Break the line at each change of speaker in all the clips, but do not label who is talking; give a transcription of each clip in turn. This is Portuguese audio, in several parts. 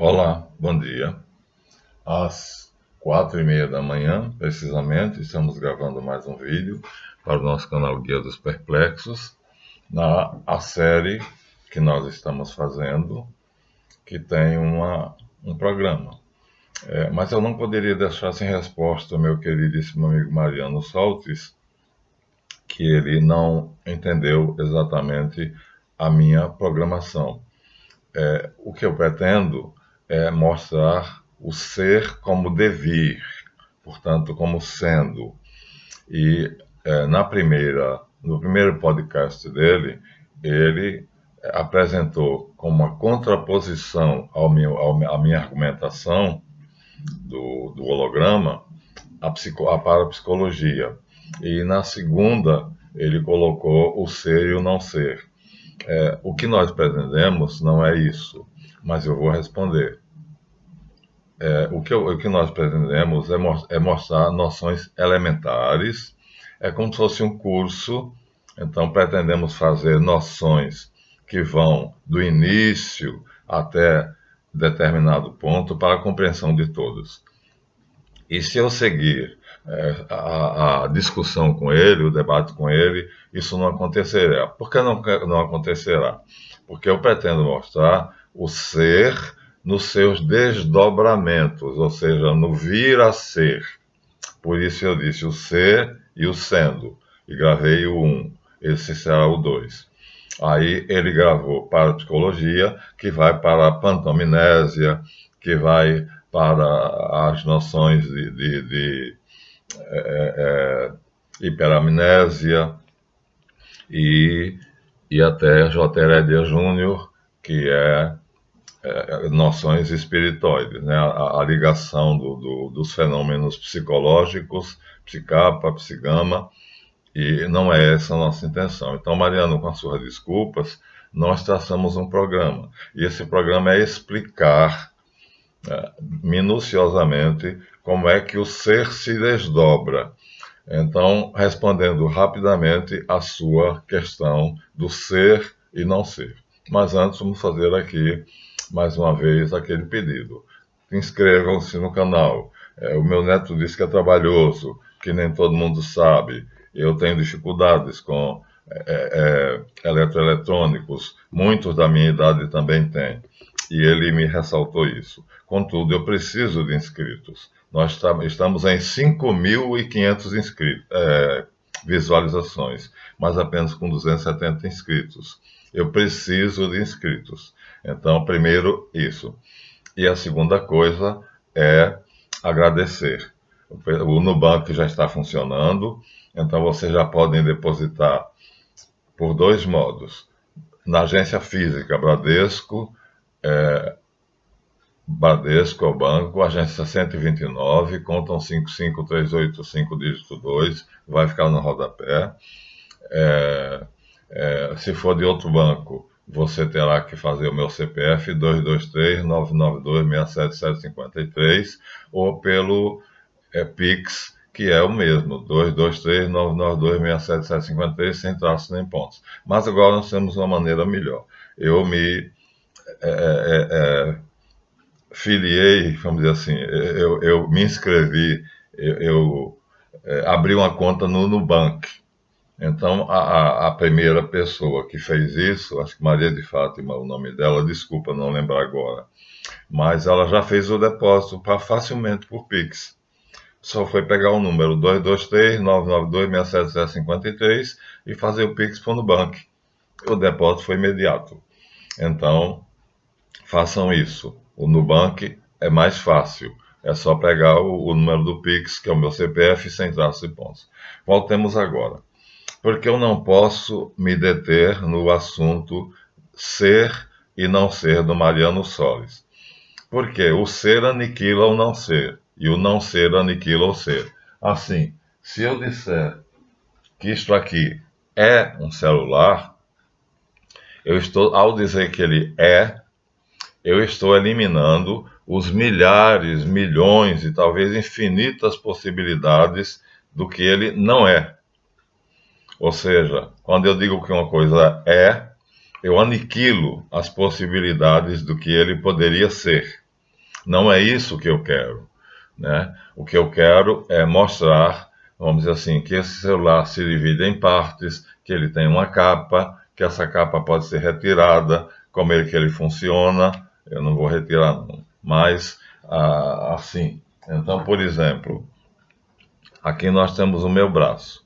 Olá, bom dia. Às 4h30 da manhã, precisamente, estamos gravando mais um vídeo para o nosso canal Guia dos Perplexos, na a série que nós estamos fazendo, que tem um programa. Mas eu não poderia deixar sem resposta o meu queridíssimo amigo Mariano Soltes, que ele não entendeu exatamente a minha programação. O que eu pretendo é mostrar o ser como devir, portanto, como sendo. E no primeiro podcast dele, ele apresentou como uma contraposição à minha argumentação do holograma a parapsicologia. E na segunda, ele colocou o ser e o não ser. O que nós pretendemos não é isso, mas eu vou responder. O que nós pretendemos é mostrar noções elementares, é como se fosse um curso, então pretendemos fazer noções que vão do início até determinado ponto para a compreensão de todos. E se eu seguir a discussão com ele, o debate com ele, isso não acontecerá. Por que não acontecerá? Porque eu pretendo mostrar o ser nos seus desdobramentos, ou seja, no vir a ser. Por isso eu disse o ser e o sendo, e gravei o 1, esse será o 2. Aí ele gravou para a psicologia, que vai para a pantomimnésia, que vai para as noções de hiperamnésia e, e até J. Heredia Júnior, que é noções espirituais, né? A ligação dos fenômenos psicológicos, psicapa, psigama, e não é essa a nossa intenção. Então, Mariano, com as suas desculpas, nós traçamos um programa, e esse programa é explicar minuciosamente como é que o ser se desdobra. Então, respondendo rapidamente a sua questão do ser e não ser. Mas antes, vamos fazer aqui, mais uma vez, aquele pedido. Inscrevam-se no canal. O meu neto disse que é trabalhoso, que nem todo mundo sabe. Eu tenho dificuldades com eletroeletrônicos. Muitos da minha idade também têm. E ele me ressaltou isso. Contudo, eu preciso de inscritos. Nós estamos em 5.500 visualizações, mas apenas com 270 inscritos. Eu preciso de inscritos. Então, primeiro, isso. E a segunda coisa é agradecer. O Nubank já está funcionando, então vocês já podem depositar por dois modos. Na agência física, Bradesco é o banco, agência 129, contam 55385, dígito 2, vai ficar no rodapé. Se for de outro banco, você terá que fazer o meu CPF 223-992-67753 ou pelo Pix, que é o mesmo, 223-992-67753, sem traços nem pontos. Mas agora nós temos uma maneira melhor. Eu me filiei, vamos dizer assim, eu me inscrevi, eu abri uma conta no Nubank. Então, a primeira pessoa que fez isso, acho que Maria de Fátima, o nome dela, desculpa não lembrar agora, mas ela já fez o depósito facilmente por Pix. Só foi pegar o número 223-992-67753 e fazer o Pix para o Nubank. O depósito foi imediato. Então, façam isso. O Nubank é mais fácil. É só pegar o número do Pix, que é o meu CPF, sem traços e pontos. Voltemos agora. Porque eu não posso me deter no assunto ser e não ser do Mariano Solis. Porque o ser aniquila o não ser, e o não ser aniquila o ser. Assim, se eu disser que isto aqui é um celular, ao dizer que ele eu estou eliminando os milhares, milhões e talvez infinitas possibilidades do que ele não é. Ou seja, quando eu digo que uma coisa eu aniquilo as possibilidades do que ele poderia ser. Não é isso que eu quero, né? O que eu quero é mostrar, vamos dizer assim, que esse celular se divide em partes, que ele tem uma capa, que essa capa pode ser retirada, como que ele funciona. Eu não vou retirar, não. Mas, assim, então, por exemplo, aqui nós temos o meu braço.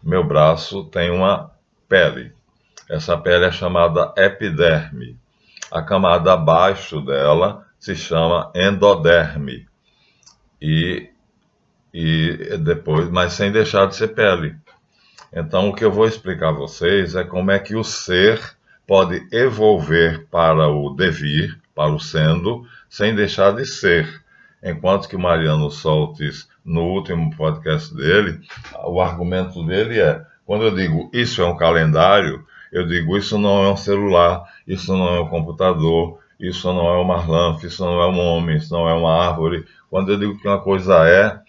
Meu braço tem uma pele. Essa pele é chamada epiderme. A camada abaixo dela se chama endoderme. E, e depois, mas sem deixar de ser pele. Então, o que eu vou explicar a vocês é como é que o ser pode evolver para o devir, para o sendo, sem deixar de ser. Enquanto que o Mariano Soltes, no último podcast dele, o argumento dele é: quando eu digo isso é um calendário, eu digo isso não é um celular, isso não é um computador, isso não é uma lâmpada, isso não é um homem, isso não é uma árvore. Quando eu digo que uma coisa é,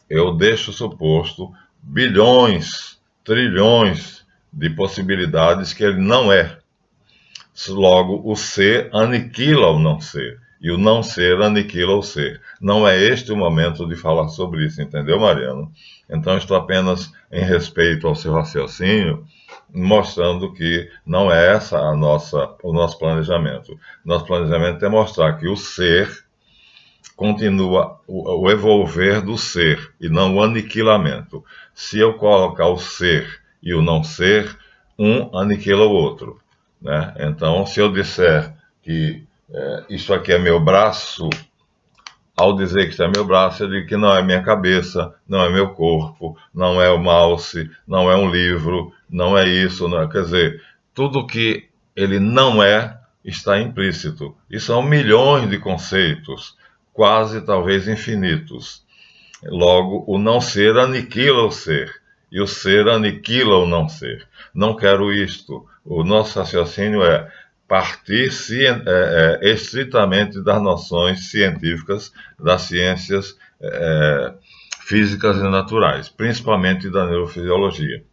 eu deixo suposto bilhões, trilhões de possibilidades que ele não é. Logo, o ser aniquila o não ser. E o não ser aniquila o ser. Não é este o momento de falar sobre isso, entendeu, Mariano? Então, estou apenas, em respeito ao seu raciocínio, mostrando que não é essa o nosso planejamento. Nosso planejamento é mostrar que o ser continua o evolver do ser e não o aniquilamento. Se eu colocar o ser e o não ser, um aniquila o outro, né? Então, se eu disser que isso aqui é meu braço, ao dizer que isso é meu braço, eu digo que não é minha cabeça, não é meu corpo, não é o mouse, não é um livro, não é isso, não é, quer dizer, tudo que ele não é está implícito. E são milhões de conceitos, quase talvez infinitos. Logo, o não ser aniquila o ser, e o ser aniquila o não ser. Não quero isto. O nosso raciocínio é partir estritamente das noções científicas, das ciências físicas e naturais, principalmente da neurofisiologia.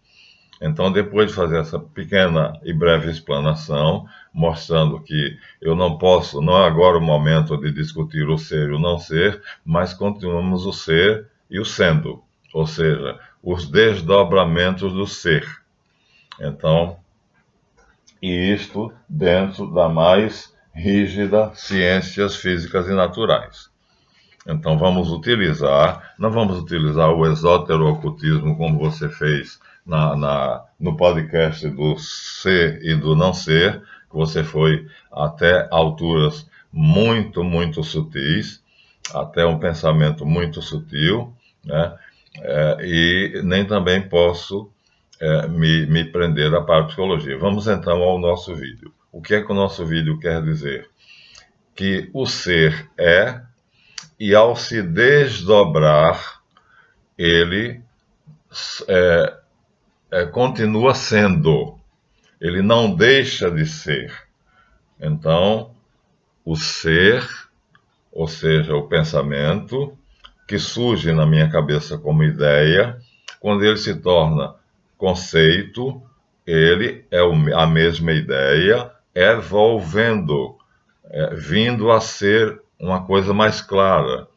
Então, depois de fazer essa pequena e breve explanação, mostrando que eu não posso, não é agora o momento de discutir o ser e o não ser, mas continuamos o ser e o sendo, ou seja, os desdobramentos do ser. Então, e isto dentro da mais rígida ciências físicas e naturais. Então vamos utilizar, não vamos utilizar o exoterocultismo como você fez no podcast do ser e do não ser, que você foi até alturas muito, muito sutis, até um pensamento muito sutil, né? E nem também posso me prender à parapsicologia. Vamos então ao nosso vídeo. O que é que o nosso vídeo quer dizer? Que o ser é, e ao se desdobrar, ele continua sendo, ele não deixa de ser. Então, o ser, ou seja, o pensamento, que surge na minha cabeça como ideia, quando ele se torna conceito, ele é a mesma ideia, evolvendo, vindo a ser uma coisa mais clara.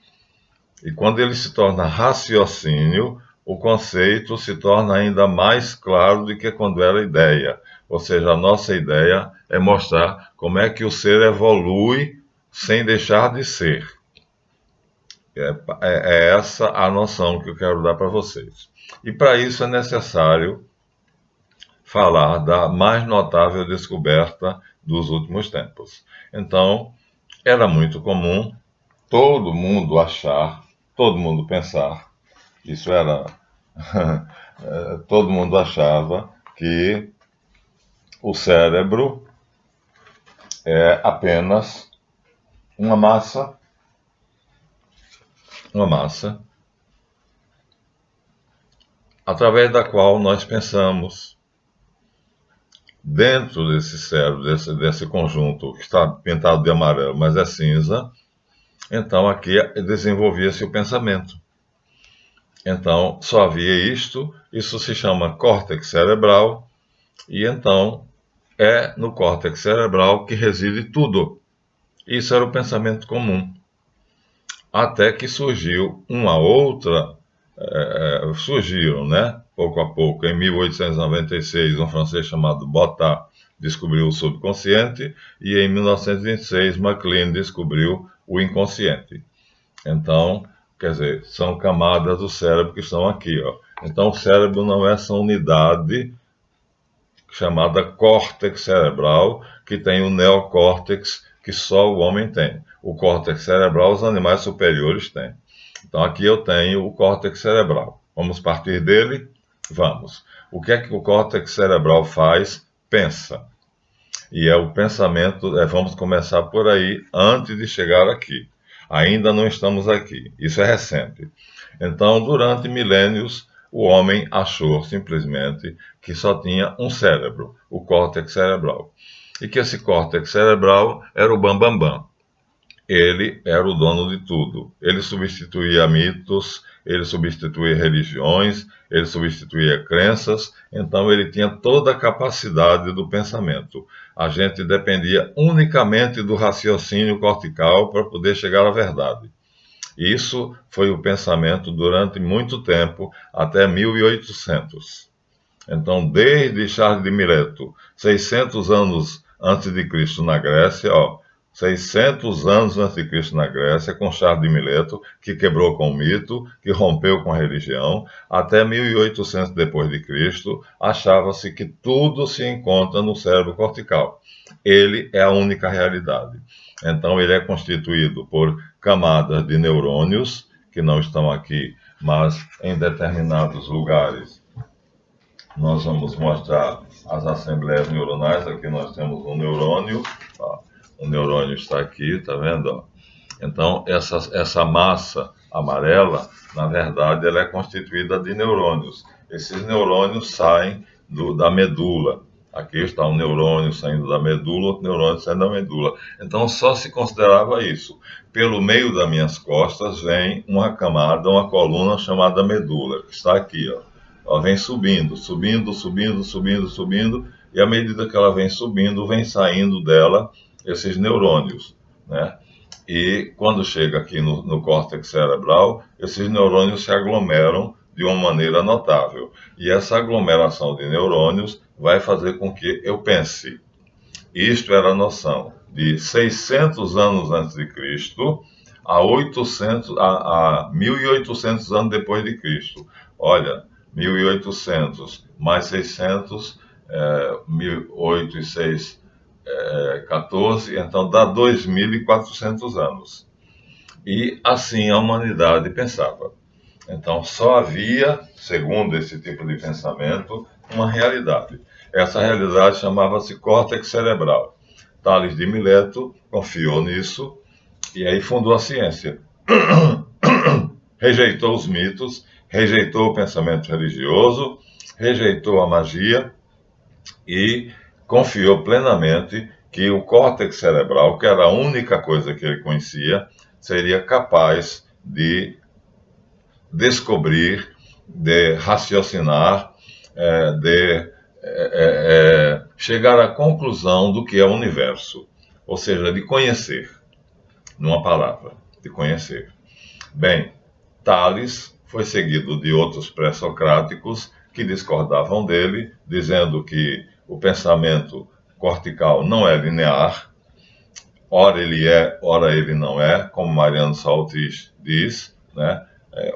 E quando ele se torna raciocínio, o conceito se torna ainda mais claro do que quando era ideia. Ou seja, a nossa ideia é mostrar como é que o ser evolui sem deixar de ser. É essa a noção que eu quero dar para vocês. E para isso é necessário falar da mais notável descoberta dos últimos tempos. Então, era muito comum todo mundo achar, todo mundo pensar, isso era. Todo mundo achava que o cérebro é apenas uma massa, através da qual nós pensamos. Dentro desse cérebro, desse conjunto que está pintado de amarelo, mas é cinza, então aqui desenvolvia-se o pensamento. Então só havia isto, isso se chama córtex cerebral, e então é no córtex cerebral que reside tudo. Isso era o pensamento comum. até que surgiu uma outra, surgiram, né, pouco a pouco. Em 1896, um francês chamado Botta descobriu o subconsciente, e em 1926, MacLean descobriu o inconsciente. Então, quer dizer, são camadas do cérebro que estão aqui, ó. Então, o cérebro não é essa unidade chamada córtex cerebral, que tem o neocórtex, que só o homem tem. O córtex cerebral os animais superiores têm. Então, aqui eu tenho o córtex cerebral. Vamos partir dele? Vamos. O que é que o córtex cerebral faz? Pensa. E é o pensamento, vamos começar por aí, antes de chegar aqui. Ainda não estamos aqui. Isso é recente. Então, durante milênios, o homem achou simplesmente que só tinha um cérebro, o córtex cerebral. E que esse córtex cerebral era o bambambam. Bam, bam. Ele era o dono de tudo. Ele substituía mitos, ele substituía religiões, ele substituía crenças, então ele tinha toda a capacidade do pensamento. A gente dependia unicamente do raciocínio cortical para poder chegar à verdade. Isso foi o pensamento durante muito tempo, até 1800. Então, desde Charles de Mileto, 600 anos antes de Cristo na Grécia, 600 anos antes de Cristo na Grécia, com Charles de Mileto, que quebrou com o mito, que rompeu com a religião, até 1800 depois de Cristo, achava-se que tudo se encontra no cérebro cortical. Ele é a única realidade. Então, ele é constituído por camadas de neurônios, que não estão aqui, mas em determinados lugares. Nós vamos mostrar as assembleias neuronais. Aqui nós temos um neurônio. O neurônio está aqui, tá vendo? Então, essa massa amarela, na verdade, ela é constituída de neurônios. Esses neurônios saem da medula. Aqui está um neurônio saindo da medula, outro neurônio saindo da medula. Então, só se considerava isso. Pelo meio das minhas costas vem uma camada, uma coluna chamada medula, que está aqui, ó. Ela vem subindo, subindo, subindo, subindo, subindo, e à medida que ela vem subindo, vem saindo dela esses neurônios, né? E quando chega aqui no córtex cerebral, esses neurônios se aglomeram de uma maneira notável. E essa aglomeração de neurônios vai fazer com que eu pense. Isto era a noção de 600 anos antes de Cristo a 1800 anos depois de Cristo. Olha, 1800 mais 600, 1806, 14, então dá 2.400 anos. E assim a humanidade pensava. Então só havia, segundo esse tipo de pensamento, uma realidade. Essa realidade chamava-se córtex cerebral. Tales de Mileto confiou nisso e aí fundou a ciência. Rejeitou os mitos, rejeitou o pensamento religioso, rejeitou a magia e confiou plenamente que o córtex cerebral, que era a única coisa que ele conhecia, seria capaz de descobrir, de raciocinar, de chegar à conclusão do que é o universo, ou seja, de conhecer, numa palavra, de conhecer. Bem, Tales foi seguido de outros pré-socráticos que discordavam dele, dizendo que o pensamento cortical não é linear, ora ele é, ora ele não é, como Mariano Saltis diz, né?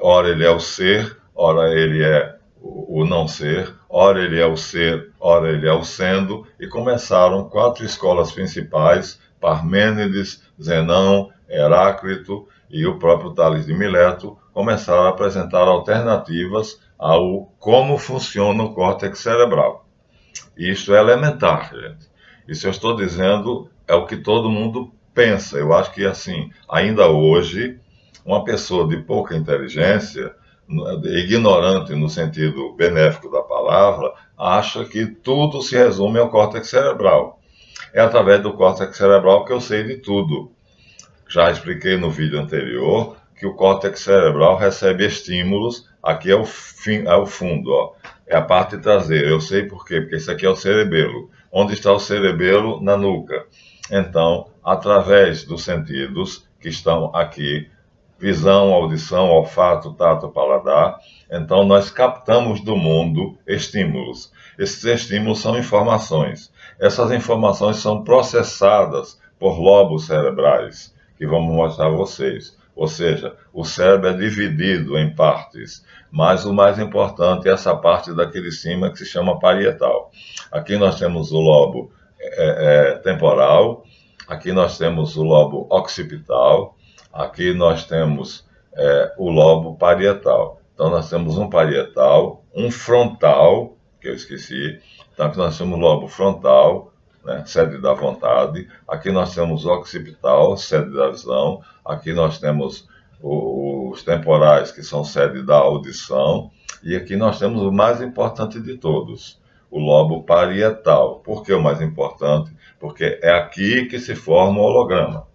Ora ele é o ser, ora ele é o não ser, ora ele é o ser, ora ele é o sendo, e começaram 4 escolas principais, Parmênides, Zenão, Heráclito e o próprio Tales de Mileto, começaram a apresentar alternativas ao como funciona o córtex cerebral. Isto é elementar, gente. Isso eu estou dizendo é o que todo mundo pensa. Eu acho que, assim, ainda hoje, uma pessoa de pouca inteligência, ignorante no sentido benéfico da palavra, acha que tudo se resume ao córtex cerebral. É através do córtex cerebral que eu sei de tudo. Já expliquei no vídeo anterior que o córtex cerebral recebe estímulos. Aqui é o fundo, ó. É a parte traseira. Eu sei por quê, porque isso aqui é o cerebelo. Onde está o cerebelo? Na nuca. Então, através dos sentidos que estão aqui, visão, audição, olfato, tato, paladar. Então, nós captamos do mundo estímulos. Esses estímulos são informações. Essas informações são processadas por lobos cerebrais, que vamos mostrar a vocês. Ou seja, o cérebro é dividido em partes, mas o mais importante é essa parte daqui de cima que se chama parietal. Aqui nós temos o lobo temporal, aqui nós temos o lobo occipital, aqui nós temos o lobo parietal. Então nós temos um parietal, um frontal, que eu esqueci. Então aqui nós temos o lobo frontal, né, sede da vontade. Aqui nós temos o occipital, sede da visão. Aqui nós temos os temporais, que são sede da audição. E aqui nós temos o mais importante de todos, o lobo parietal. Por que o mais importante? Porque é aqui que se forma o holograma.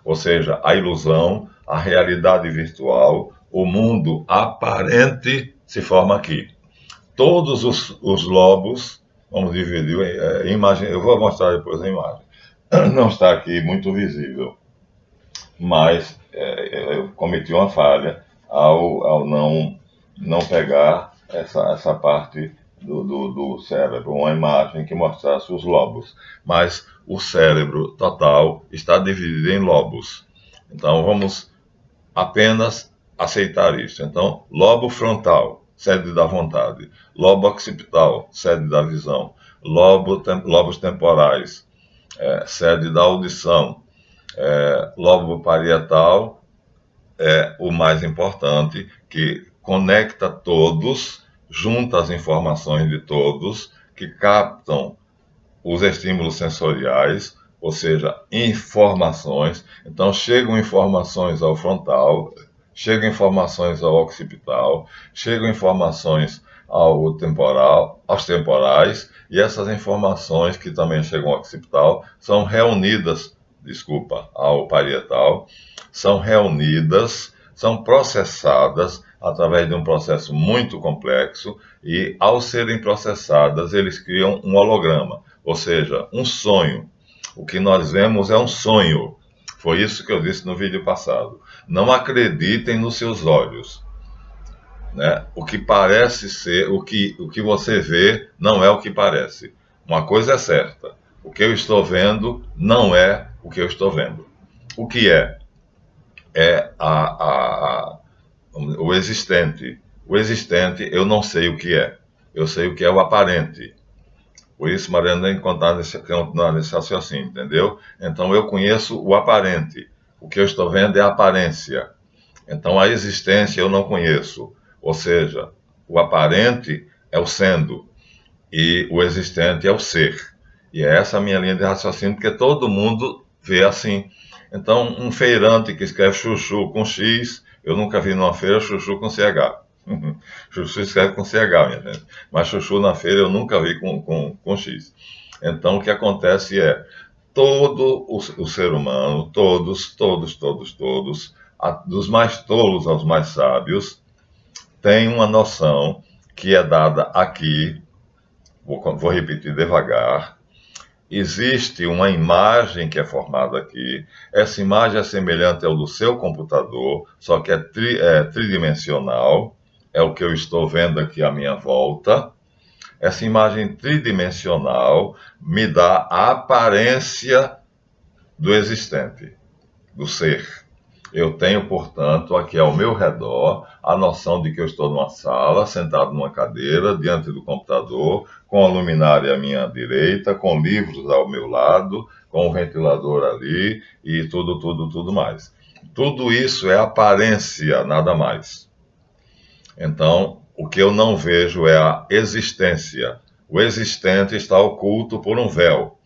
Ou seja, a ilusão, a realidade virtual, o mundo aparente se forma aqui. Todos os lobos, vamos dividir em imagem, eu vou mostrar depois a imagem. Não está aqui muito visível, mas eu cometi uma falha ao não pegar essa parte do cérebro, uma imagem que mostrasse os lobos. Mas o cérebro total está dividido em lobos. Então vamos apenas aceitar isso. Então, lobo frontal, sede da vontade. Lobo occipital, sede da visão. Lobos temporais, sede da audição. Lobo parietal é o mais importante, que conecta todos, junta as informações de todos, que captam os estímulos sensoriais, ou seja, informações. Então, chegam informações ao frontal, chegam informações ao occipital, chegam informações ao temporal, aos temporais, e essas informações que também chegam ao occipital são reunidas, ao parietal, são reunidas, são processadas através de um processo muito complexo, e ao serem processadas, eles criam um holograma, ou seja, um sonho. O que nós vemos é um sonho. Foi isso que eu disse no vídeo passado. Não acreditem nos seus olhos, né? O que parece ser, o que você vê não é o que parece. Uma coisa é certa: o que eu estou vendo não é o que eu estou vendo. O que é? É o existente. O existente eu não sei o que é. Eu sei o que é o aparente. Por isso, Mariana, tem que continuar nesse raciocínio, entendeu? Então, eu conheço o aparente. O que eu estou vendo é a aparência. Então, a existência eu não conheço. Ou seja, o aparente é o sendo e o existente é o ser. E é essa a minha linha de raciocínio, porque todo mundo vê assim. Então, um feirante que escreve chuchu com X, eu nunca vi numa feira chuchu com CH. Chuchu escreve com CH, minha gente. Mas chuchu na feira eu nunca vi com X. Então, o que acontece é, todo o ser humano, todos, dos mais tolos aos mais sábios, tem uma noção que é dada aqui, vou repetir devagar. Existe uma imagem que é formada aqui. Essa imagem é semelhante ao do seu computador, só que é tridimensional. É o que eu estou vendo aqui à minha volta. Essa imagem tridimensional me dá a aparência do existente, do ser. Eu tenho, portanto, aqui ao meu redor, a noção de que eu estou numa sala, sentado numa cadeira, diante do computador, com a luminária à minha direita, com livros ao meu lado, com o ventilador ali e tudo mais. Tudo isso é aparência, nada mais. Então, o que eu não vejo é a existência. O existente está oculto por um véu,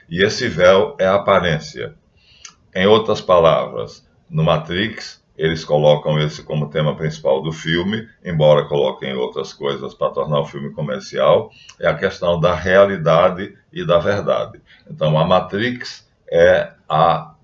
e esse véu é a aparência. Em outras palavras, no Matrix, eles colocam esse como tema principal do filme, embora coloquem outras coisas para tornar o filme comercial, é a questão da realidade e da verdade. Então, a Matrix é a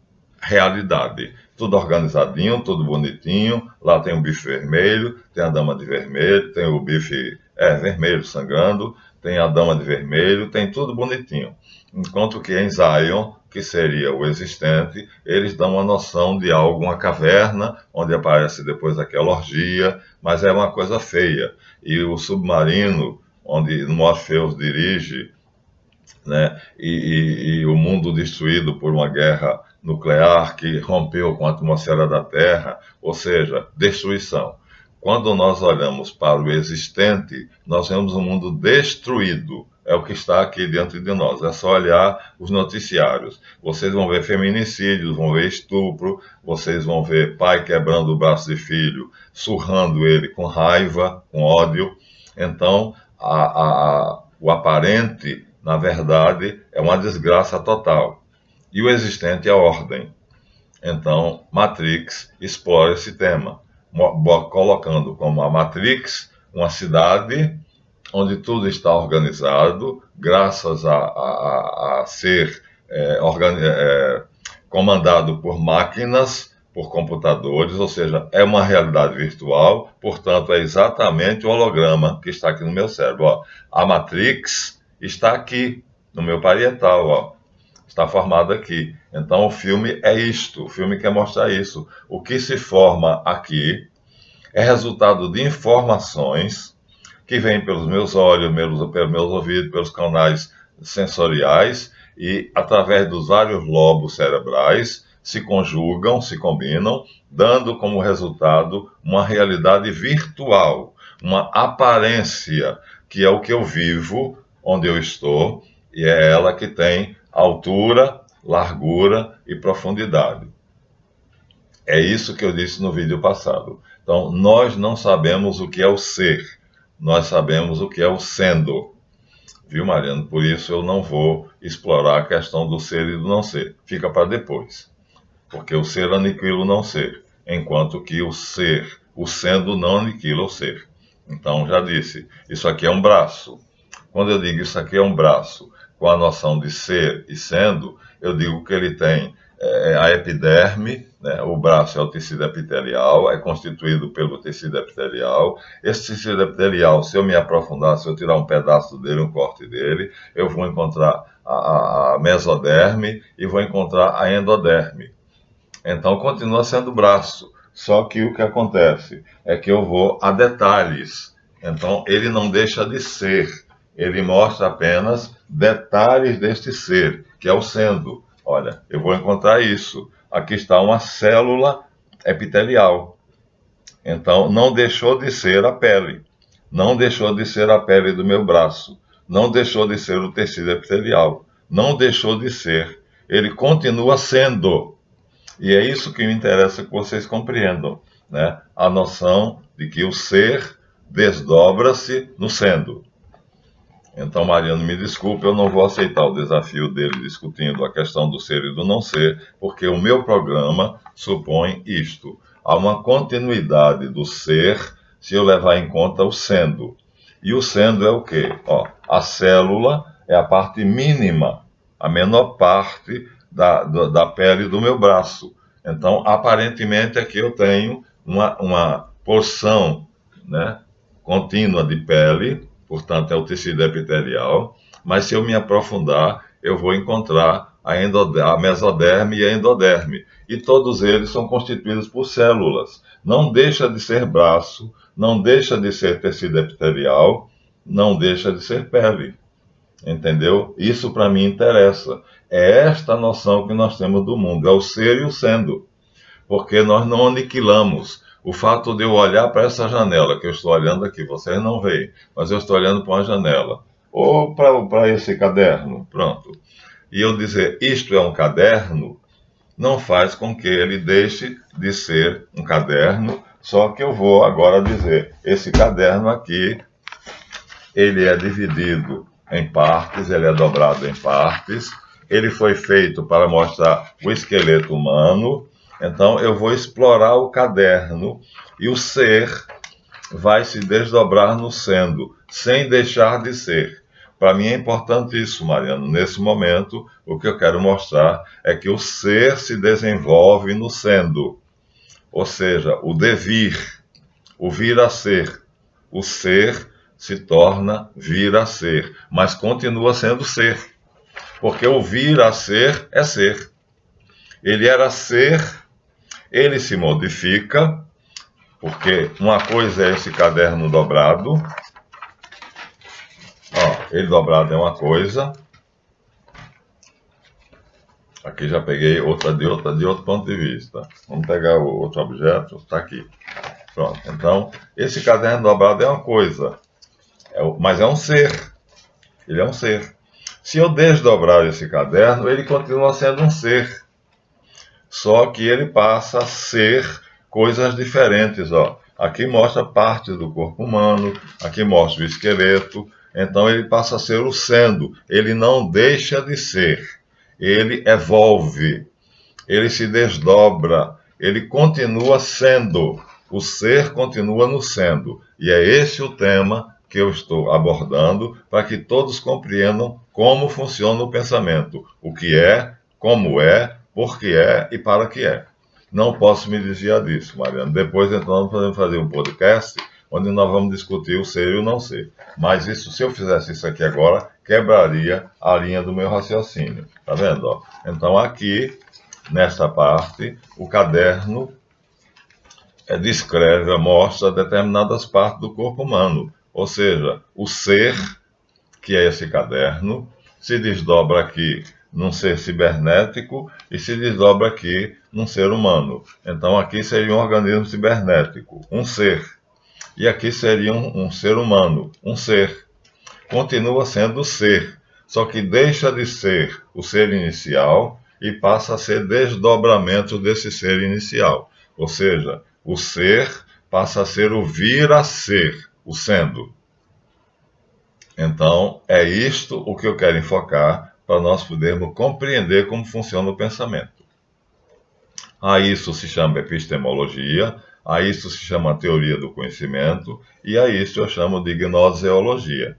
realidade. Tudo organizadinho, tudo bonitinho. Lá tem o bife vermelho, tem a dama de vermelho, tem o bife vermelho sangrando, tem a dama de vermelho, tem tudo bonitinho. Enquanto que em Zion que seria o existente, eles dão uma noção de algo, uma caverna, onde aparece depois aquela orgia, mas é uma coisa feia. E o submarino, onde Morpheus dirige, né, e o mundo destruído por uma guerra nuclear que rompeu com a atmosfera da Terra, ou seja, destruição. Quando nós olhamos para o existente, nós vemos um mundo destruído. É o que está aqui dentro de nós. É só olhar os noticiários. Vocês vão ver feminicídios, vão ver estupro, vocês vão ver pai quebrando o braço de filho, surrando ele com raiva, com ódio. Então, o aparente, na verdade, é uma desgraça total. E o existente é a ordem. Então, Matrix explora esse tema, colocando como a Matrix uma cidade onde tudo está organizado, graças a ser comandado por máquinas, por computadores, ou seja, é uma realidade virtual, portanto, é exatamente o holograma que está aqui no meu cérebro. Ó. A Matrix está aqui, no meu parietal, ó. Está formado aqui. Então, o filme é isto, o filme quer mostrar isso. O que se forma aqui é resultado de informações que vêm pelos meus olhos, pelos meus ouvidos, pelos canais sensoriais e através dos vários lobos cerebrais se conjugam, se combinam, dando como resultado uma realidade virtual, uma aparência, que é o que eu vivo, onde eu estou, e é ela que tem altura, largura e profundidade. É isso que eu disse no vídeo passado. Então, nós não sabemos o que é o ser, nós sabemos o que é o sendo. Viu, Mariano? Por isso eu não vou explorar a questão do ser e do não ser. Fica para depois. Porque o ser aniquila o não ser, enquanto que o ser, o sendo, não aniquila o ser. Então, já disse, isso aqui é um braço. Quando eu digo isso aqui é um braço, com a noção de ser e sendo, eu digo que ele tem a epiderme, né? O braço é o tecido epitelial, é constituído pelo tecido epitelial. Esse tecido epitelial, se eu me aprofundar, se eu tirar um pedaço dele, um corte dele, eu vou encontrar a mesoderme e vou encontrar a endoderme. Então, continua sendo braço, só que o que acontece é que eu vou a detalhes. Então, ele não deixa de ser, ele mostra apenas detalhes deste ser, que é o sendo. Olha, eu vou encontrar isso. Aqui está uma célula epitelial. Então, não deixou de ser a pele. Não deixou de ser a pele do meu braço. Não deixou de ser o tecido epitelial. Não deixou de ser. Ele continua sendo. E é isso que me interessa que vocês compreendam, né? A noção de que o ser desdobra-se no sendo. Então, Mariano, me desculpe, eu não vou aceitar o desafio dele discutindo a questão do ser e do não ser, porque o meu programa supõe isto. Há uma continuidade do ser se eu levar em conta o sendo. E o sendo é o quê? Ó, a célula é a parte mínima, a menor parte da pele do meu braço. Então, aparentemente, aqui eu tenho uma porção, né, contínua de pele, portanto é o tecido epitelial, mas se eu me aprofundar, eu vou encontrar a mesoderme e a endoderme, e todos eles são constituídos por células. Não deixa de ser braço, não deixa de ser tecido epitelial, não deixa de ser pele. Entendeu? Isso para mim interessa. É esta noção que nós temos do mundo, é o ser e o sendo, porque nós não aniquilamos. O fato de eu olhar para essa janela que eu estou olhando aqui, vocês não veem, mas eu estou olhando para uma janela, ou para esse caderno, pronto. E eu dizer, isto é um caderno, não faz com que ele deixe de ser um caderno, só que eu vou agora dizer, esse caderno aqui, ele é dividido em partes, ele é dobrado em partes, ele foi feito para mostrar o esqueleto humano. Então, eu vou explorar o caderno e o ser vai se desdobrar no sendo, sem deixar de ser. Para mim é importante isso, Mariano. Nesse momento, o que eu quero mostrar é que o ser se desenvolve no sendo. Ou seja, o devir, o vir a ser. O ser se torna vir a ser, mas continua sendo ser. Porque o vir a ser é ser. Ele era ser, ele se modifica, porque uma coisa é esse caderno dobrado. Ó, ele dobrado é uma coisa. Aqui já peguei outra de outro ponto de vista. Vamos pegar o outro objeto, está aqui. Pronto, então, esse caderno dobrado é uma coisa, mas é um ser. Ele é um ser. Se eu desdobrar esse caderno, ele continua sendo um ser. Só que ele passa a ser coisas diferentes. Ó. Aqui mostra partes do corpo humano, aqui mostra o esqueleto. Então ele passa a ser o sendo. Ele não deixa de ser. Ele evolve. Ele se desdobra. Ele continua sendo. O ser continua no sendo. E é esse o tema que eu estou abordando para que todos compreendam como funciona o pensamento. O que é, como é, por que é e para que é. Não posso me desviar disso, Mariana. Depois, então, nós podemos fazer um podcast onde nós vamos discutir o ser e o não ser. Mas isso, se eu fizesse isso aqui agora, quebraria a linha do meu raciocínio. Tá vendo? Ó? Então, aqui, nesta parte, o caderno descreve, mostra determinadas partes do corpo humano. Ou seja, o ser, que é esse caderno, se desdobra aqui num ser cibernético e se desdobra aqui num ser humano. Então aqui seria um organismo cibernético, um ser. E aqui seria um ser humano, um ser. Continua sendo ser, só que deixa de ser o ser inicial e passa a ser desdobramento desse ser inicial. Ou seja, o ser passa a ser o vir a ser, o sendo. Então, é isto o que eu quero enfocar para nós podermos compreender como funciona o pensamento. A isso se chama epistemologia, a isso se chama teoria do conhecimento, e a isso eu chamo de gnoseologia.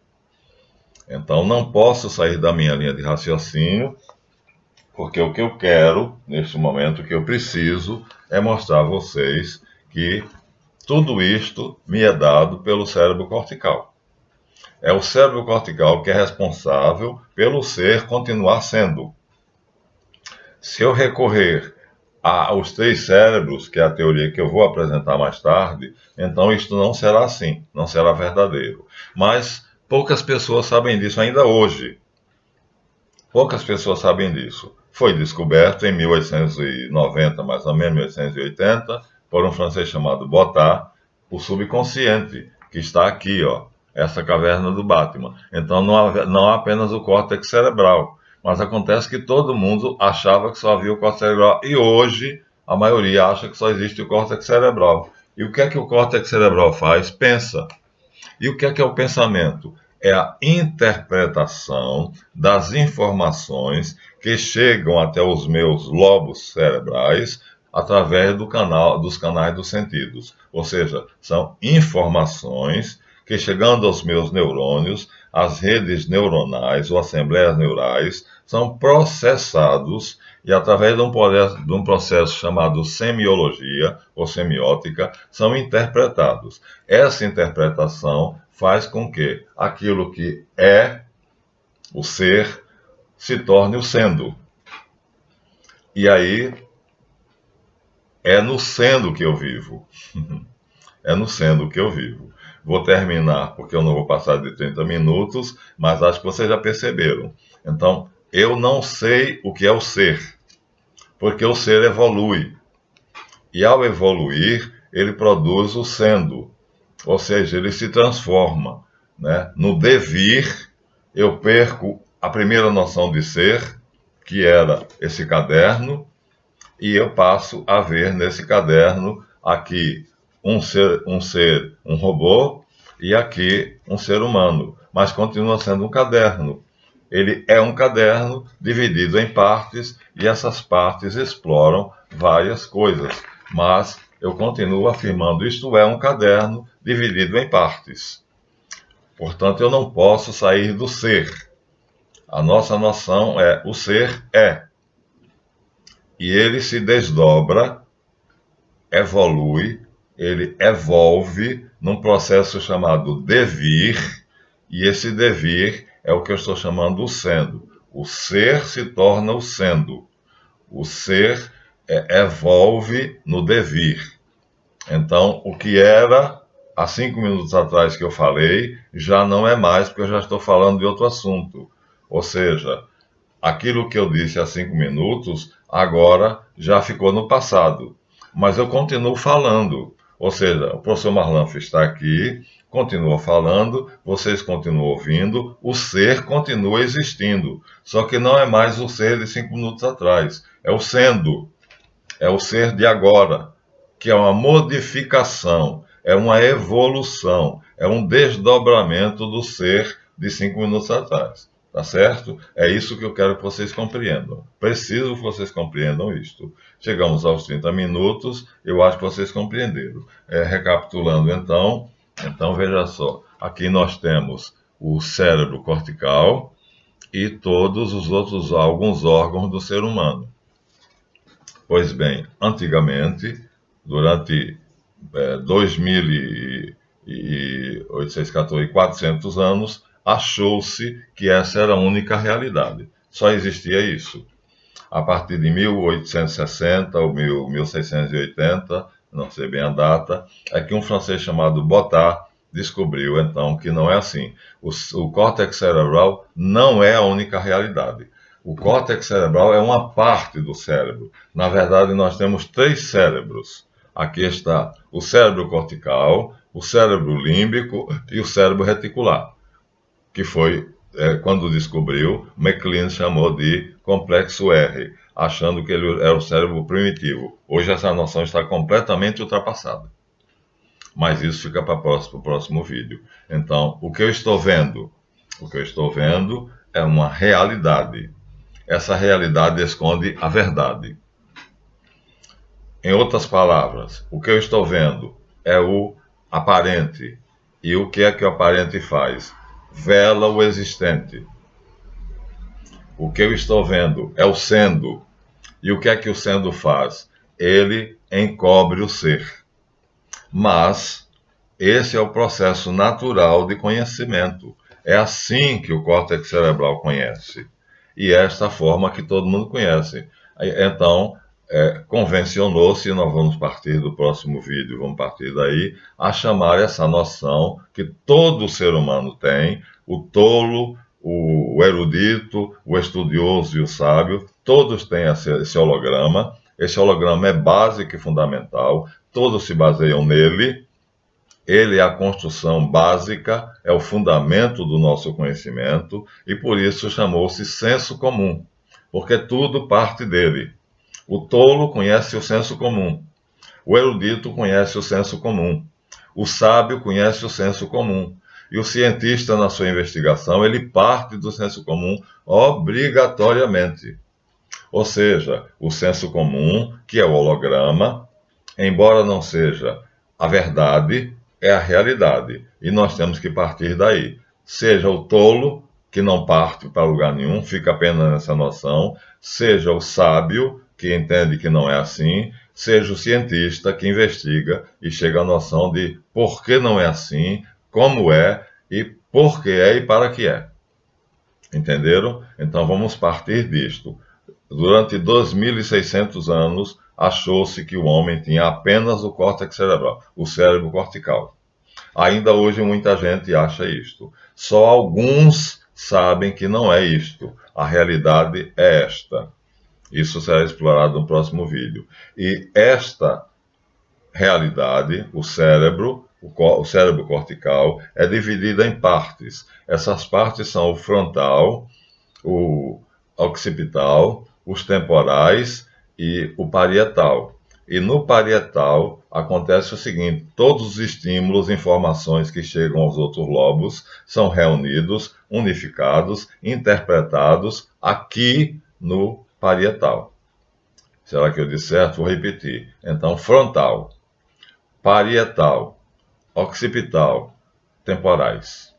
Então, não posso sair da minha linha de raciocínio, porque o que eu quero, neste momento, o que eu preciso, é mostrar a vocês que tudo isto me é dado pelo cérebro cortical. É o cérebro cortical que é responsável pelo ser continuar sendo. Se eu recorrer aos 3 cérebros, que é a teoria que eu vou apresentar mais tarde, então isto não será assim, não será verdadeiro. Mas poucas pessoas sabem disso ainda hoje. Poucas pessoas sabem disso. Foi descoberto em 1890, mais ou menos, 1880, por um francês chamado Botta, o subconsciente, que está aqui, ó, essa caverna do Batman. Então não há apenas o córtex cerebral, mas acontece que todo mundo achava que só havia o córtex cerebral, e hoje a maioria acha que só existe o córtex cerebral. E o que é que o córtex cerebral faz? Pensa. E o que é o pensamento? É a interpretação das informações que chegam até os meus lobos cerebrais através dos canais dos sentidos. Ou seja, são informações que, chegando aos meus neurônios, as redes neuronais ou assembleias neurais são processados e, através de um processo chamado semiologia ou semiótica, são interpretados. Essa interpretação faz com que aquilo que é o ser se torne o sendo. E aí é no sendo que eu vivo. É no sendo que eu vivo. Vou terminar, porque eu não vou passar de 30 minutos, mas acho que vocês já perceberam. Então, eu não sei o que é o ser, porque o ser evolui. E ao evoluir, ele produz o sendo, ou seja, ele se transforma. Né? No devir, eu perco a primeira noção de ser, que era esse caderno, e eu passo a ver nesse caderno aqui um robô, e aqui um ser humano, mas continua sendo um caderno. Ele é um caderno dividido em partes, e essas partes exploram várias coisas, mas eu continuo afirmando, isto é um caderno dividido em partes. Portanto, eu não posso sair do ser. A nossa noção é, o ser é. E ele se desdobra, evolui, ele evolve num processo chamado devir, e esse devir é o que eu estou chamando o sendo. O ser se torna o sendo. O ser evolve no devir. Então, o que era há 5 minutos atrás que eu falei, já não é mais, porque eu já estou falando de outro assunto. Ou seja, aquilo que eu disse há 5 minutos, agora já ficou no passado. Mas eu continuo falando. Ou seja, o professor Marlanf está aqui, continua falando, vocês continuam ouvindo, o ser continua existindo. Só que não é mais o ser de 5 minutos atrás, é o sendo, é o ser de agora, que é uma modificação, é uma evolução, é um desdobramento do ser de 5 minutos atrás. Tá certo? É isso que eu quero que vocês compreendam. Preciso que vocês compreendam isto. Chegamos aos 30 minutos, eu acho que vocês compreenderam. Recapitulando então veja só. Aqui nós temos o cérebro cortical e todos os outros, alguns órgãos do ser humano. Pois bem, antigamente, durante 400 anos, achou-se que essa era a única realidade. Só existia isso. A partir de 1860 ou 1680, não sei bem a data, é que um francês chamado Botard descobriu, então, que não é assim. O córtex cerebral não é a única realidade. O córtex cerebral é uma parte do cérebro. Na verdade, nós temos 3 cérebros. Aqui está o cérebro cortical, o cérebro límbico e o cérebro reticular, que foi, quando descobriu, MacLean chamou de complexo R, achando que ele era o cérebro primitivo. Hoje essa noção está completamente ultrapassada. Mas isso fica para o próximo vídeo. Então, o que eu estou vendo? O que eu estou vendo é uma realidade. Essa realidade esconde a verdade. Em outras palavras, o que eu estou vendo é o aparente. E o que é que o aparente faz? Vela o existente. O que eu estou vendo é o sendo. E o que é que o sendo faz? Ele encobre o ser. Mas esse é o processo natural de conhecimento. É assim que o córtex cerebral conhece. E é esta forma que todo mundo conhece. Então, convencionou-se, nós vamos partir do próximo vídeo, vamos partir daí, a chamar essa noção que todo ser humano tem, o tolo, o erudito, o estudioso e o sábio, todos têm esse holograma. Esse holograma é básico e fundamental, todos se baseiam nele. Ele é a construção básica, é o fundamento do nosso conhecimento, e por isso chamou-se senso comum, porque tudo parte dele. O tolo conhece o senso comum, o erudito conhece o senso comum, o sábio conhece o senso comum, e o cientista, na sua investigação, ele parte do senso comum obrigatoriamente. Ou seja, o senso comum, que é o holograma, embora não seja a verdade, é a realidade, e nós temos que partir daí. Seja o tolo, que não parte para lugar nenhum, fica apenas nessa noção, seja o sábio, que entende que não é assim, seja o cientista que investiga e chega à noção de por que não é assim, como é e por que é e para que é. Entenderam? Então vamos partir disto. Durante 2.600 anos, achou-se que o homem tinha apenas o córtex cerebral, o cérebro cortical. Ainda hoje muita gente acha isto. Só alguns sabem que não é isto. A realidade é esta. Isso será explorado no próximo vídeo. E esta realidade, o cérebro cortical, é dividida em partes. Essas partes são o frontal, o occipital, os temporais e o parietal. E no parietal acontece o seguinte: todos os estímulos, informações que chegam aos outros lobos são reunidos, unificados, interpretados aqui no parietal. Será que eu disse certo? Vou repetir. Então, frontal, parietal, occipital, temporais.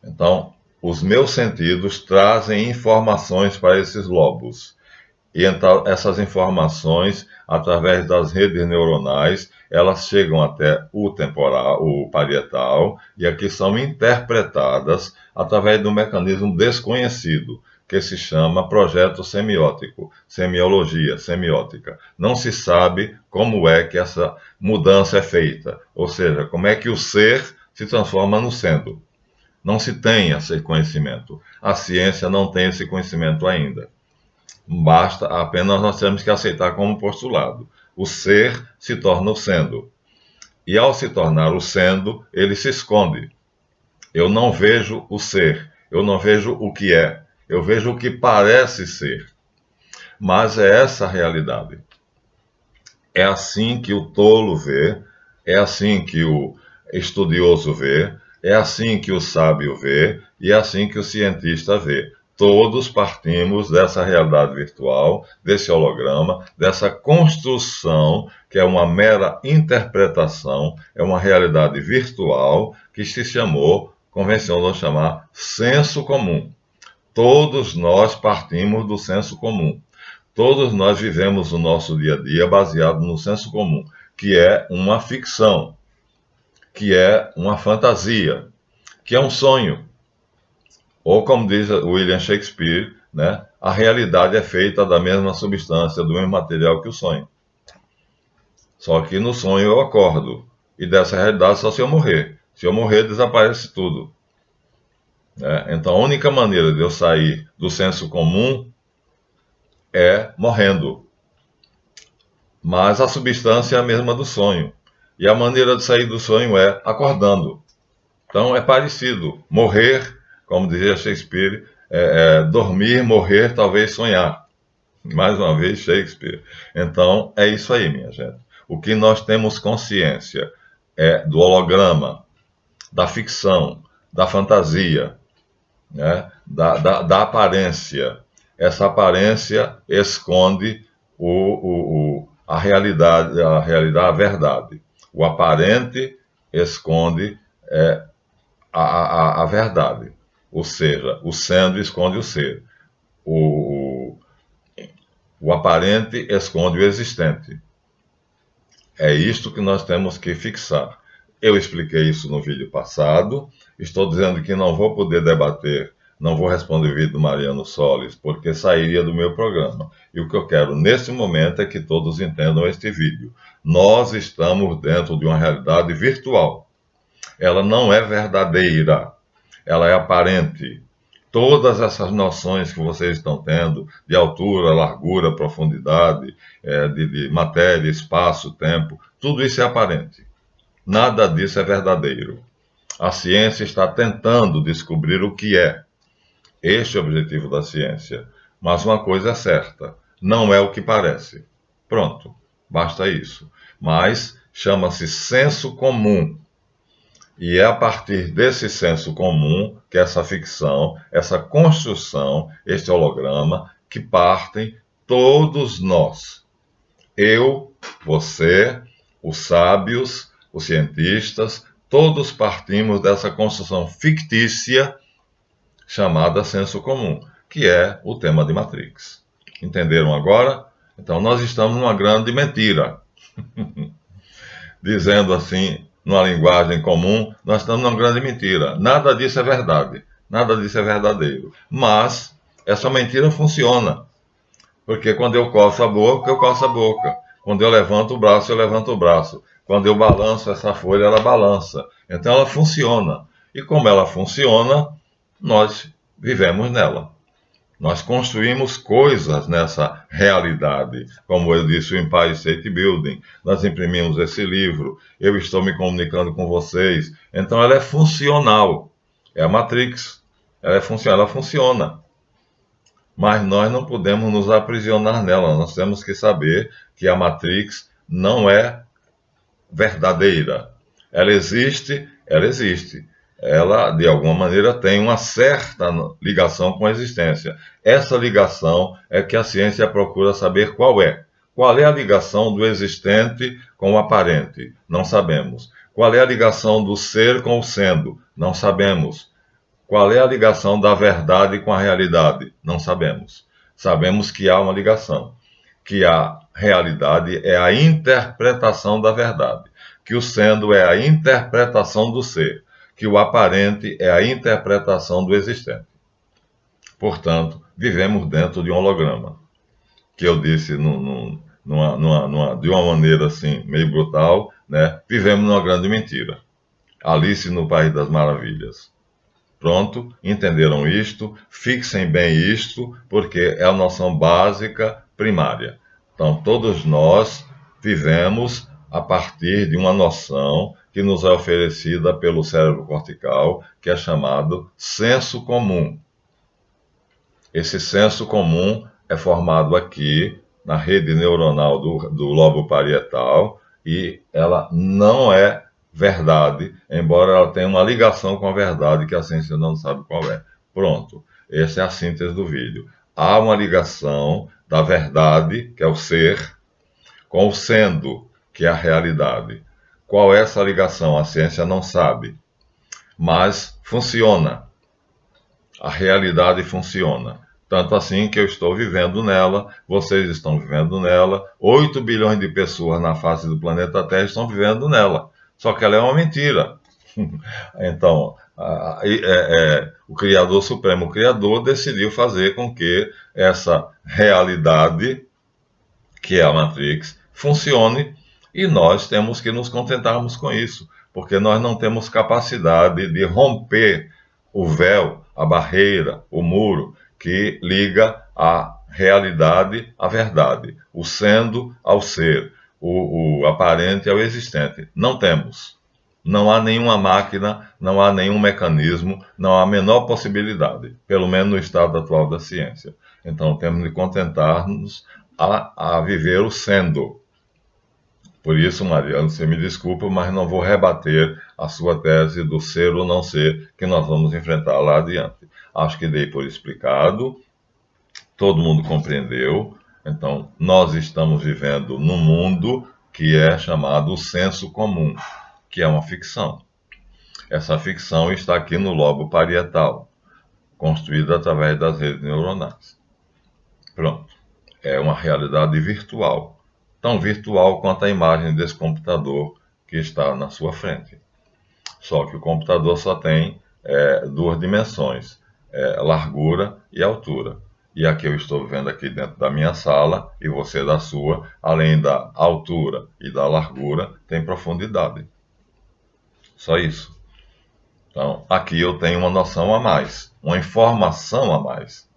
Então, os meus sentidos trazem informações para esses lobos. E então, essas informações, através das redes neuronais, elas chegam até o temporal, o parietal, e aqui são interpretadas através de um mecanismo desconhecido. que se chama projeto semiótico, semiologia, semiótica. Não se sabe como é que essa mudança é feita, ou seja, como é que o ser se transforma no sendo. Não se tem esse conhecimento. A ciência não tem esse conhecimento ainda. Basta apenas nós temos que aceitar como postulado. O ser se torna o sendo. E ao se tornar o sendo, ele se esconde. Eu não vejo o ser, eu não vejo o que é, eu vejo o que parece ser. Mas é essa a realidade. É assim que o tolo vê, é assim que o estudioso vê, é assim que o sábio vê e é assim que o cientista vê. Todos partimos dessa realidade virtual, desse holograma, dessa construção, que é uma mera interpretação, é uma realidade virtual que se chamou, convencionou chamar, senso comum. Todos nós partimos do senso comum. Todos nós vivemos o nosso dia a dia baseado no senso comum, que é uma ficção, que é uma fantasia, que é um sonho. Ou como diz William Shakespeare, né, a realidade é feita da mesma substância, do mesmo material que o sonho. Só que no sonho eu acordo, e dessa realidade só se eu morrer. Se eu morrer, desaparece tudo. Então a única maneira de eu sair do senso comum é morrendo. Mas a substância é a mesma do sonho. E a maneira de sair do sonho é acordando. Então é parecido. Morrer, como dizia Shakespeare, dormir, morrer, talvez sonhar. Mais uma vez, Shakespeare. Então é isso aí, minha gente. O que nós temos consciência é do holograma, da ficção, da fantasia, né? da aparência. Essa aparência esconde a realidade, a verdade. O aparente esconde a verdade. Ou seja, o sendo esconde o ser. O aparente esconde o existente. É isto que nós temos que fixar. Eu expliquei isso no vídeo passado. Estou dizendo que não vou poder debater, não vou responder o vídeo do Mariano Solis, porque sairia do meu programa. E o que eu quero nesse momento é que todos entendam este vídeo. Nós estamos dentro de uma realidade virtual. Ela não é verdadeira, ela é aparente. Todas essas noções que vocês estão tendo, de altura, largura, profundidade, de matéria, espaço, tempo, tudo isso é aparente. Nada disso é verdadeiro. A ciência está tentando descobrir o que é. Este é o objetivo da ciência. Mas uma coisa é certa, não é o que parece. Pronto, basta isso. Mas chama-se senso comum. E é a partir desse senso comum que essa ficção, essa construção, este holograma, que partem todos nós. Eu, você, os sábios, os cientistas, todos partimos dessa construção fictícia chamada senso comum, que é o tema de Matrix. Entenderam agora? Então nós estamos numa grande mentira. Dizendo assim, numa linguagem comum, nós estamos numa grande mentira. Nada disso é verdade, nada disso é verdadeiro. Mas essa mentira funciona, porque quando eu coço a boca, eu coço a boca. Quando eu levanto o braço, eu levanto o braço. Quando eu balanço essa folha, ela balança. Então ela funciona. E como ela funciona, nós vivemos nela. Nós construímos coisas nessa realidade, como eu disse, o Empire State Building. Nós imprimimos esse livro, eu estou me comunicando com vocês. Então ela é funcional. É a Matrix. Ela é funcional, ela funciona. Mas nós não podemos nos aprisionar nela. Nós temos que saber que a Matrix não é verdadeira. Ela existe, ela existe. Ela, de alguma maneira, tem uma certa ligação com a existência. Essa ligação é que a ciência procura saber qual é. Qual é a ligação do existente com o aparente? Não sabemos. Qual é a ligação do ser com o sendo? Não sabemos. Qual é a ligação da verdade com a realidade? Não sabemos. Sabemos que há uma ligação, que a realidade é a interpretação da verdade, que o sendo é a interpretação do ser, que o aparente é a interpretação do existente. Portanto, vivemos dentro de um holograma, que eu disse de uma maneira assim, meio brutal, né? Vivemos numa grande mentira. Alice no País das Maravilhas. Pronto, entenderam isto? Fixem bem isto, porque é a noção básica primária. Então, todos nós vivemos a partir de uma noção que nos é oferecida pelo cérebro cortical, que é chamado senso comum. Esse senso comum é formado aqui na rede neuronal do lobo parietal e ela não é verdade, embora ela tenha uma ligação com a verdade que a ciência não sabe qual é. Pronto, essa é a síntese do vídeo. Há uma ligação da verdade, que é o ser, com o sendo, que é a realidade. Qual é essa ligação? A ciência não sabe, mas funciona. A realidade funciona. Tanto assim que eu estou vivendo nela, vocês estão vivendo nela, 8 bilhões de pessoas na face do planeta Terra estão vivendo nela. Só que ela é uma mentira. Então, o Criador Supremo, o Criador, decidiu fazer com que essa realidade, que é a Matrix, funcione e nós temos que nos contentarmos com isso, porque nós não temos capacidade de romper o véu, a barreira, o muro que liga a realidade à verdade, o sendo ao ser, o aparente ao existente. Não temos. Não há nenhuma máquina, não há nenhum mecanismo, não há a menor possibilidade, pelo menos no estado atual da ciência. Então temos de contentar-nos a viver o sendo. Por isso, Mariano, você me desculpa, mas não vou rebater a sua tese do ser ou não ser, que nós vamos enfrentar lá adiante. Acho que dei por explicado, todo mundo compreendeu. Então, nós estamos vivendo num mundo que é chamado o senso comum, que é uma ficção. Essa ficção está aqui no lobo parietal, construída através das redes neuronais. Pronto. É uma realidade virtual, tão virtual quanto a imagem desse computador que está na sua frente. Só que o computador só tem duas dimensões, largura e altura. E aqui eu estou vendo aqui dentro da minha sala, e você da sua, além da altura e da largura, tem profundidade. Só isso. Então, aqui eu tenho uma noção a mais, uma informação a mais,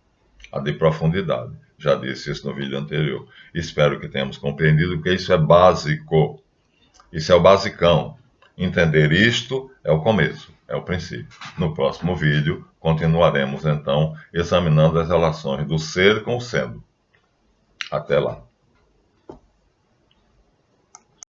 a de profundidade. Já disse isso no vídeo anterior. Espero que tenhamos compreendido que isso é básico. Isso é o basicão. Entender isto é o começo, é o princípio. No próximo vídeo, continuaremos, então, examinando as relações do ser com o sendo. Até lá.